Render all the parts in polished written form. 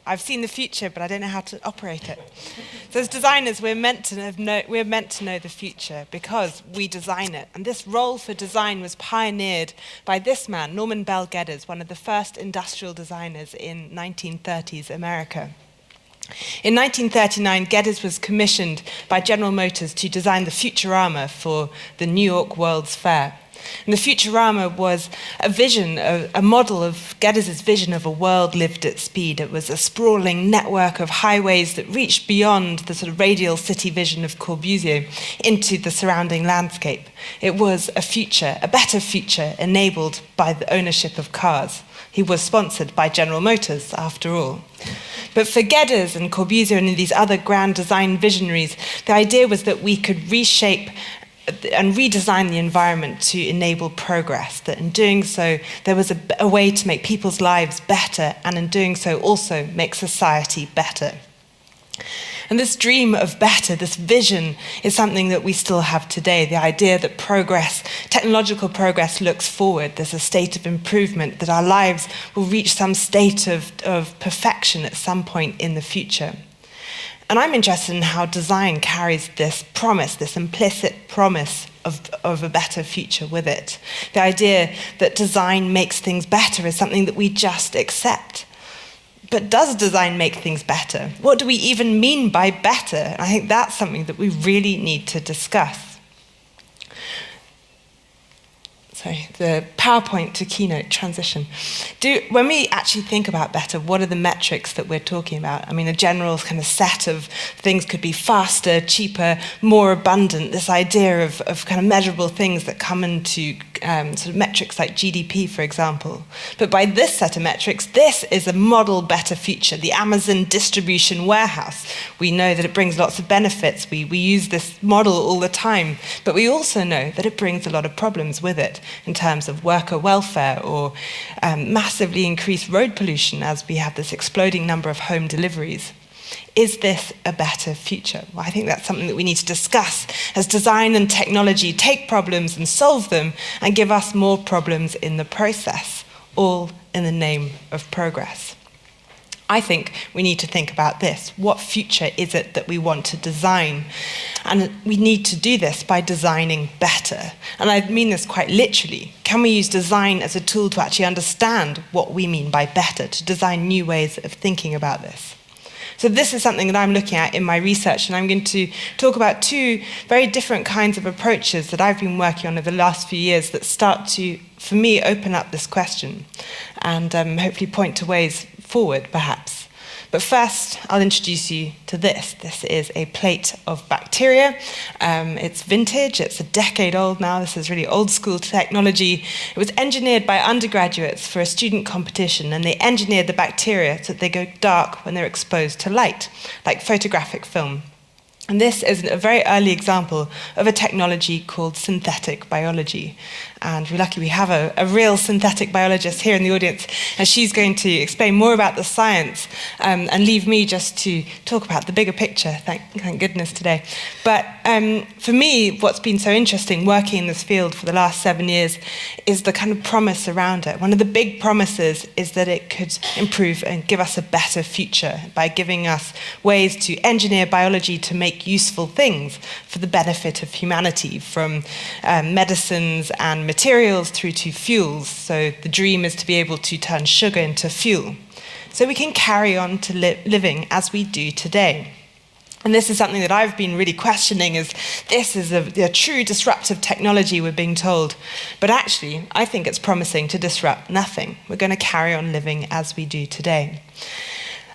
I've seen the future, but I don't know how to operate it. So as designers, we're meant to know the future because we design it. And this role for design was pioneered by this man, Norman Bell Geddes, one of the first industrial designers in 1930s America. In 1939, Geddes was commissioned by General Motors to design the Futurama for the New York World's Fair. And the Futurama was a model of Geddes' vision of a world lived at speed. It was a sprawling network of highways that reached beyond the sort of radial city vision of Corbusier into the surrounding landscape. It was a future, a better future, enabled by the ownership of cars. He was sponsored by General Motors, after all. But for Geddes and Corbusier and these other grand design visionaries, the idea was that we could reshape and redesign the environment to enable progress, that in doing so, there was a way to make people's lives better, and in doing so, also make society better. And this dream of better, this vision, is something that we still have today, the idea that progress, technological progress, looks forward. There's a state of improvement, that our lives will reach some state of perfection at some point in the future. And I'm interested in how design carries this promise, this implicit promise of a better future with it. The idea that design makes things better is something that we just accept. But does design make things better? What do we even mean by better? I think that's something that we really need to discuss. Sorry, the PowerPoint to Keynote transition. When we actually think about better, what are the metrics that we're talking about? I mean, a general kind of set of things could be faster, cheaper, more abundant, this idea of kind of measurable things that come into sort of metrics like GDP, for example. But by this set of metrics, this is a model better future, the Amazon distribution warehouse. We know that it brings lots of benefits. We use this model all the time, but we also know that it brings a lot of problems with it, in terms of worker welfare or massively increased road pollution as we have this exploding number of home deliveries. Is this a better future? Well, I think that's something that we need to discuss as design and technology take problems and solve them and give us more problems in the process, all in the name of progress. I think we need to think about this. What future is it that we want to design? And we need to do this by designing better. And I mean this quite literally. Can we use design as a tool to actually understand what we mean by better, to design new ways of thinking about this? So this is something that I'm looking at in my research, and I'm going to talk about two very different kinds of approaches that I've been working on over the last few years that start to, for me, open up this question and hopefully point to ways forward, perhaps. But first, I'll introduce you to this. This is a plate of bacteria. It's vintage. It's a decade old now. This is really old school technology. It was engineered by undergraduates for a student competition, and they engineered the bacteria so that they go dark when they're exposed to light, like photographic film. And this is a very early example of a technology called synthetic biology. And we're lucky we have a real synthetic biologist here in the audience, and she's going to explain more about the science and leave me just to talk about the bigger picture, thank goodness today. But for me, what's been so interesting working in this field for the last 7 years is the kind of promise around it. One of the big promises is that it could improve and give us a better future by giving us ways to engineer biology to make useful things for the benefit of humanity, from medicines and materials through to fuels. So the dream is to be able to turn sugar into fuel, so we can carry on to living as we do today. And this is something that I've been really questioning, is this is a true disruptive technology, we're being told. But actually, I think it's promising to disrupt nothing. We're going to carry on living as we do today.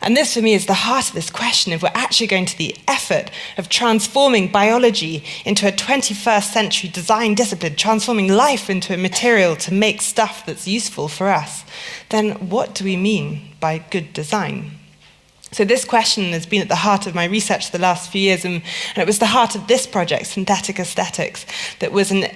And this, for me, is the heart of this question. If we're actually going to the effort of transforming biology into a 21st century design discipline, transforming life into a material to make stuff that's useful for us, then what do we mean by good design? So this question has been at the heart of my research the last few years, and it was the heart of this project, Synthetic Aesthetics, that was an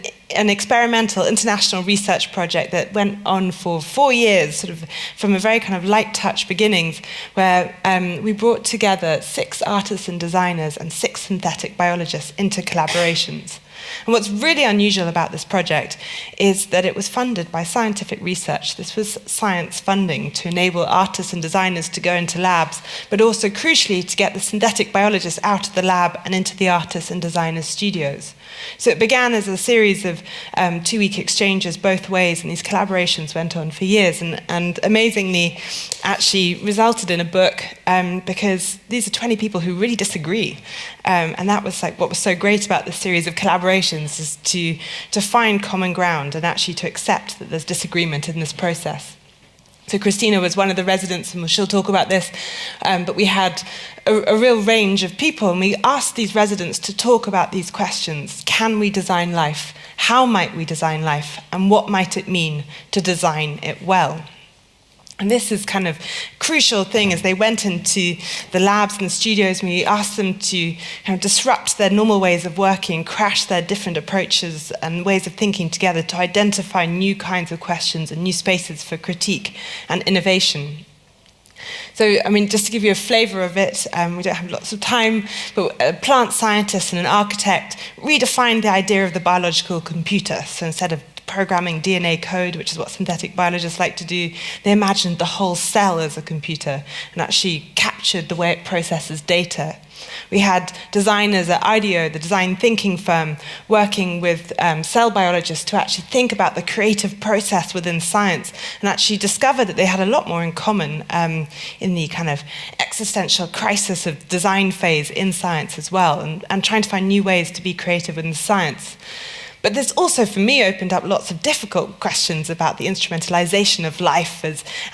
experimental international research project that went on for 4 years, sort of from a very kind of light touch beginnings, where we brought together 6 artists and designers and 6 synthetic biologists into collaborations. And what's really unusual about this project is that it was funded by scientific research. This was science funding to enable artists and designers to go into labs, but also crucially to get the synthetic biologists out of the lab and into the artists and designers' studios. So it began as a series of 2-week exchanges both ways, and these collaborations went on for years, and amazingly actually resulted in a book, because these are 20 people who really disagree. And that was like what was so great about this series of collaborations, is to find common ground and actually to accept that there's disagreement in this process. So Christina was one of the residents, and she'll talk about this, but we had a real range of people, and we asked these residents to talk about these questions. Can we design life? How might we design life? And what might it mean to design it well? And this is kind of crucial thing as they went into the labs and the studios, and we asked them to kind of disrupt their normal ways of working, crash their different approaches and ways of thinking together to identify new kinds of questions and new spaces for critique and innovation. So, I mean, just to give you a flavor of it, we don't have lots of time, but a plant scientist and an architect redefined the idea of the biological computer. So instead of programming DNA code, which is what synthetic biologists like to do, they imagined the whole cell as a computer and actually captured the way it processes data. We had designers at IDEO, the design thinking firm, working with cell biologists to actually think about the creative process within science, and actually discovered that they had a lot more in common in the kind of existential crisis of design phase in science as well, and trying to find new ways to be creative within science. But this also, for me, opened up lots of difficult questions about the instrumentalization of life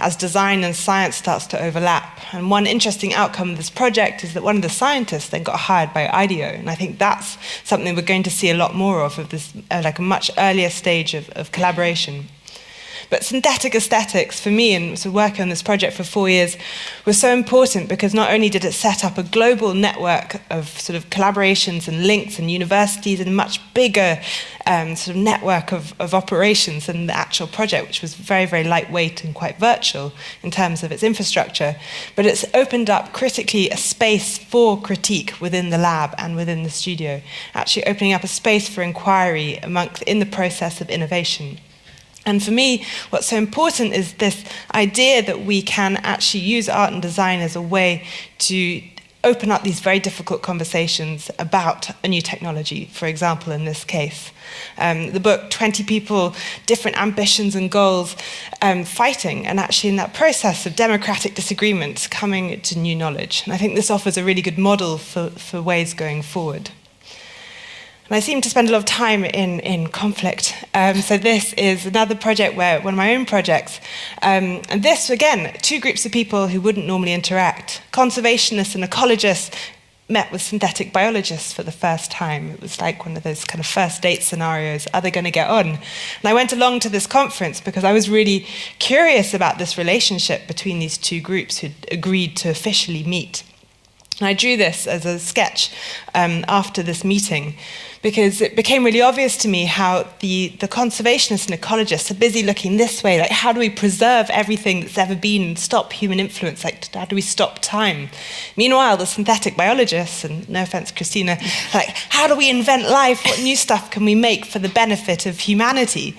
as design and science starts to overlap. And one interesting outcome of this project is that one of the scientists then got hired by IDEO, and I think that's something we're going to see a lot more of this like a much earlier stage of collaboration. But synthetic aesthetics, for me, and so working on this project for 4 years, was so important because not only did it set up a global network of sort of collaborations and links and universities and a much bigger sort of network of operations than the actual project, which was very, very lightweight and quite virtual in terms of its infrastructure, but it's opened up critically a space for critique within the lab and within the studio, actually opening up a space for inquiry in the process of innovation. And for me, what's so important is this idea that we can actually use art and design as a way to open up these very difficult conversations about a new technology, for example, in this case. The book, 20 people, different ambitions and goals, fighting, and actually in that process of democratic disagreement, coming to new knowledge. And I think this offers a really good model for ways going forward. And I seem to spend a lot of time in conflict. So this is another project one of my own projects. And this, again, 2 groups of people who wouldn't normally interact. Conservationists and ecologists met with synthetic biologists for the first time. It was like one of those kind of first date scenarios. Are they going to get on? And I went along to this conference because I was really curious about this relationship between these 2 groups who agreed to officially meet. And I drew this as a sketch after this meeting because it became really obvious to me how the conservationists and ecologists are busy looking this way, like how do we preserve everything that's ever been and stop human influence, like how do we stop time? Meanwhile, the synthetic biologists, and no offense, Christina, like how do we invent life? What new stuff can we make for the benefit of humanity?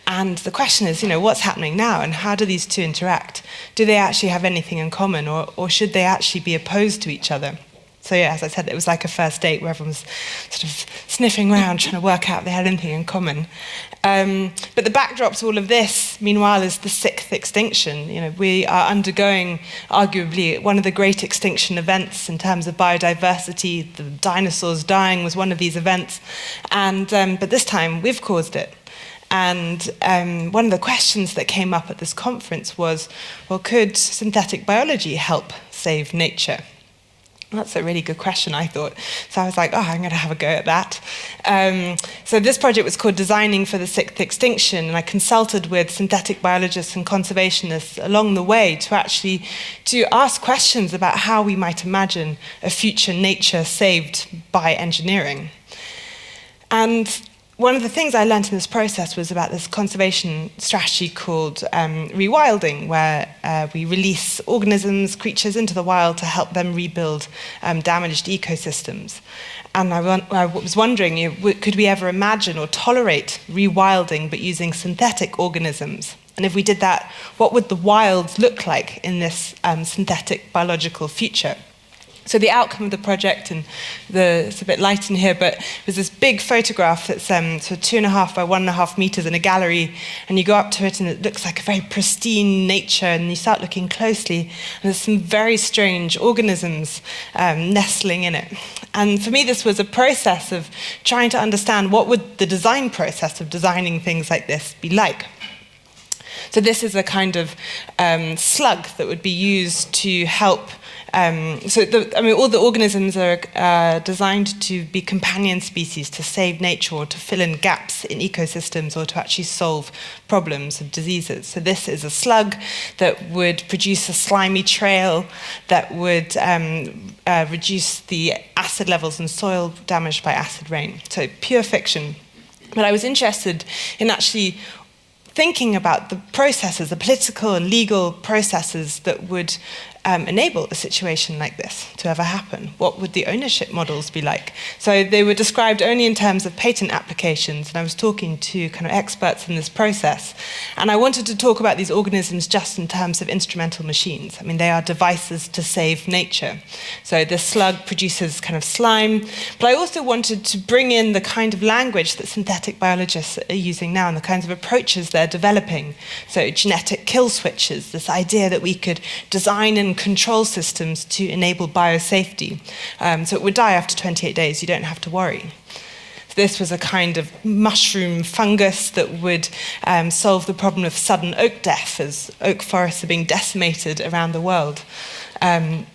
And the question is, what's happening now and how do these 2 interact? Do they actually have anything in common or should they actually be opposed to each other? So yeah, as I said, it was like a first date where everyone was sort of sniffing around trying to work out if they had anything in common. But the backdrop to all of this, meanwhile, is the 6th extinction. We are undergoing, arguably, one of the great extinction events in terms of biodiversity. The dinosaurs dying was one of these events. But this time, we've caused it. And one of the questions that came up at this conference was, well, could synthetic biology help save nature? That's a really good question, I thought. So I was like, I'm going to have a go at that. So this project was called Designing for the 6th Extinction, and I consulted with synthetic biologists and conservationists along the way to ask questions about how we might imagine a future nature saved by engineering. And one of the things I learned in this process was about this conservation strategy called rewilding, where we release organisms, creatures into the wild to help them rebuild damaged ecosystems. And I was wondering, could we ever imagine or tolerate rewilding but using synthetic organisms? And if we did that, what would the wild look like in this synthetic biological future? So the outcome of the project, and it's a bit light in here, but it was this big photograph that's sort of 2.5 by 1.5 meters in a gallery, and you go up to it and it looks like a very pristine nature, and you start looking closely, and there's some very strange organisms nestling in it. And for me, this was a process of trying to understand what would the design process of designing things like this be like. So this is a kind of slug that would be used to help. All the organisms are designed to be companion species to save nature or to fill in gaps in ecosystems or to actually solve problems of diseases. So this is a slug that would produce a slimy trail that would reduce the acid levels in soil damaged by acid rain. So pure fiction. But I was interested in actually thinking about the processes, the political and legal processes that would enable a situation like this to ever happen. What would the ownership models be like? So they were described only in terms of patent applications, and I was talking to kind of experts in this process, and I wanted to talk about these organisms just in terms of instrumental machines. I mean, they are devices to save nature. So the slug produces kind of slime, but I also wanted to bring in the kind of language that synthetic biologists are using now and the kinds of approaches they're developing. So genetic kill switches, this idea that we could design and control systems to enable biosafety. So it would die after 28 days, you don't have to worry. This was a kind of mushroom fungus that would solve the problem of sudden oak death as oak forests are being decimated around the world. And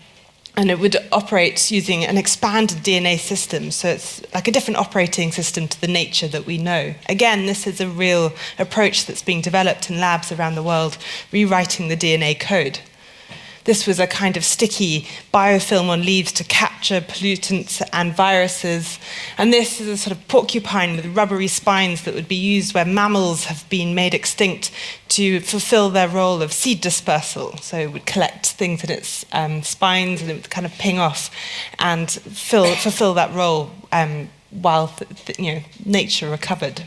it would operate using an expanded DNA system, so it's like a different operating system to the nature that we know. Again, this is a real approach that's being developed in labs around the world, rewriting the DNA code. This was a kind of sticky biofilm on leaves to capture pollutants and viruses. And this is a sort of porcupine with rubbery spines that would be used where mammals have been made extinct to fulfill their role of seed dispersal. So it would collect things in its spines and it would kind of ping off and fulfill that role while nature recovered.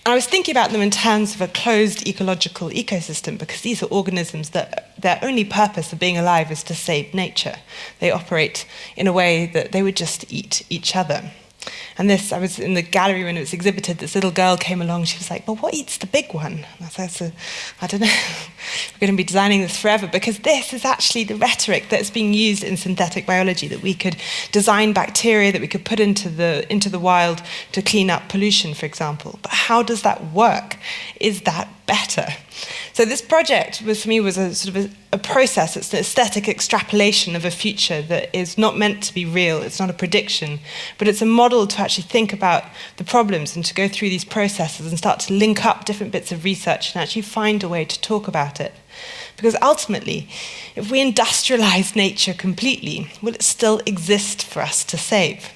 I was thinking about them in terms of a closed ecological ecosystem because these are organisms that their only purpose of being alive is to save nature. They operate in a way that they would just eat each other. And this, I was in the gallery when it was exhibited, this little girl came along, she was like, well, what eats the big one? And I said, I don't know, we're going to be designing this forever, because this is actually the rhetoric that's being used in synthetic biology, that we could design bacteria that we could put into the wild to clean up pollution, for example. But how does that work? Is that better? So this project was, for me, was a sort of a process. It's an aesthetic extrapolation of a future that is not meant to be real. It's not a prediction, but it's a model to actually think about the problems and to go through these processes and start to link up different bits of research and actually find a way to talk about it. Because ultimately, if we industrialize nature completely, will it still exist for us to save?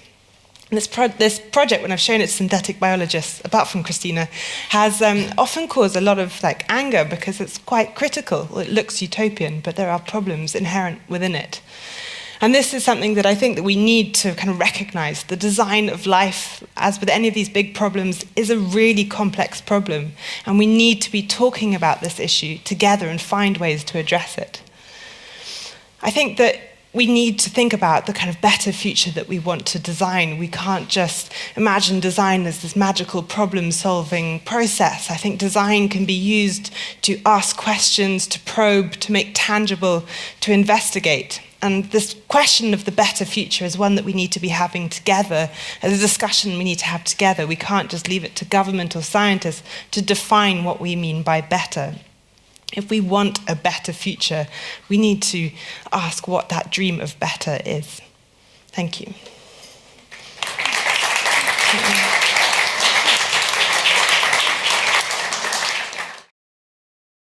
This project, when I've shown it to synthetic biologists, apart from Christina, has often caused a lot of anger because it's quite critical. Well, it looks utopian, but there are problems inherent within it. And this is something that I think that we need to kind of recognize. The design of life, as with any of these big problems, is a really complex problem. And we need to be talking about this issue together and find ways to address it. I think that we need to think about the kind of better future that we want to design. We can't just imagine design as this magical problem-solving process. I think design can be used to ask questions, to probe, to make tangible, to investigate. And this question of the better future is one that we need to be having together, as a discussion we need to have together. We can't just leave it to government or scientists to define what we mean by better. If we want a better future, we need to ask what that dream of better is. Thank you.